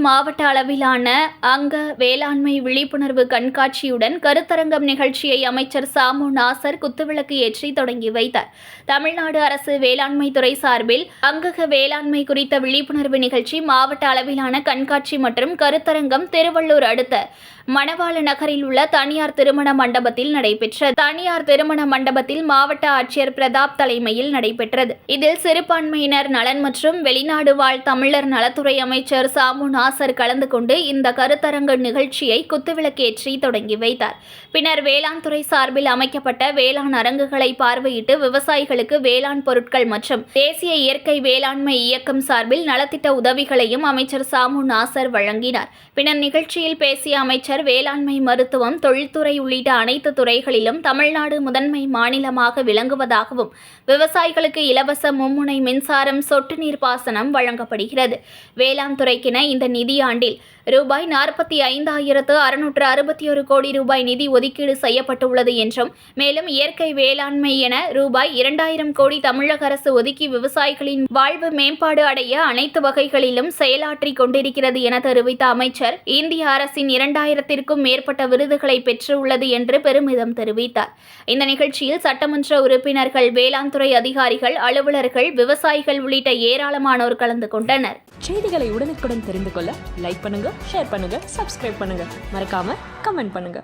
மாவட்ட அளவிலான அங்க வேளாண்மை விழிப்புணர்வு கண்காட்சியுடன் கருத்தரங்கம் நிகழ்ச்சியை அமைச்சர் சாமு நாசர் குத்துவிளக்கு ஏற்றி தொடங்கி வைத்தார். தமிழ்நாடு அரசு வேளாண்மை துறை சார்பில் அங்கக வேளாண்மை குறித்த விழிப்புணர்வு நிகழ்ச்சி, மாவட்ட அளவிலான கண்காட்சி மற்றும் கருத்தரங்கம் திருவள்ளூர் அடுத்த மணவாள நகரில் உள்ள தனியார் திருமண மண்டபத்தில் நடைபெற்றது. தனியார் திருமண மண்டபத்தில் மாவட்ட ஆட்சியர் பிரதாப் தலைமையில் நடைபெற்றது. இதில் சிறுபான்மையினர் நலன் மற்றும் வெளிநாடு வாழ் தமிழர் நலத்துறை அமைச்சர் சாமு நாசர் கலந்து கொண்டு இந்த கருத்தரங்கு நிகழ்ச்சியை குத்துவிளக்கேற்றி தொடங்கி வைத்தார். பின்னர் வேளாண் துறை சார்பில் அமைக்கப்பட்ட வேளாண் அரங்குகளை பார்வையிட்டு விவசாயிகளுக்கு வேளாண் பொருட்கள் மற்றும் தேசிய இயற்கை வேளாண்மை இயக்கம் சார்பில் நலத்திட்ட உதவிகளையும் அமைச்சர் சாமு நாசர் வழங்கினார். பின்னர் நிகழ்ச்சியில் பேசிய அமைச்சர், வேளாண்மை, மருத்துவம், தொழில்துறை உள்ளிட்ட அனைத்து துறைகளிலும் தமிழ்நாடு முதன்மை மாநிலமாக விளங்குவதாகவும், விவசாயிகளுக்கு இலவச மும்முனை மின்சாரம், சொட்டு நீர் பாசனம் வழங்கப்படுகிறது. வேளாண் துறைக்கென இந்த நிதியாண்டில் ரூபாய் 45,661 கோடி ரூபாய் நிதி ஒதுக்கீடு செய்யப்பட்டுள்ளது என்றும், மேலும் இயற்கை வேளாண்மை என ரூபாய் 2,000 கோடி தமிழக அரசு ஒதுக்கி விவசாயிகளின் வாழ்வு மேம்பாடு அடைய அனைத்து வகைகளிலும் செயலாற்றிக் கொண்டிருக்கிறது என தெரிவித்த அமைச்சர், இந்திய அரசின் 2,000க்கும் மேற்பட்ட விருதுகளை பெற்றுள்ளது என்று பெருமிதம் தெரிவித்தார். இந்த நிகழ்ச்சியில் சட்டமன்ற உறுப்பினர்கள், வேளாண் துறை அதிகாரிகள், அலுவலர்கள், விவசாயிகள் உள்ளிட்ட ஏராளமானோர் கலந்து கொண்டனர். செய்திகளை உடனுக்குடன் தெரிந்து கொள்ள லைக் பண்ணுங்க, ஷேர் பண்ணுங்க, சப்ஸ்கிரைப் பண்ணுங்க, மறக்காம கமெண்ட் பண்ணுங்க.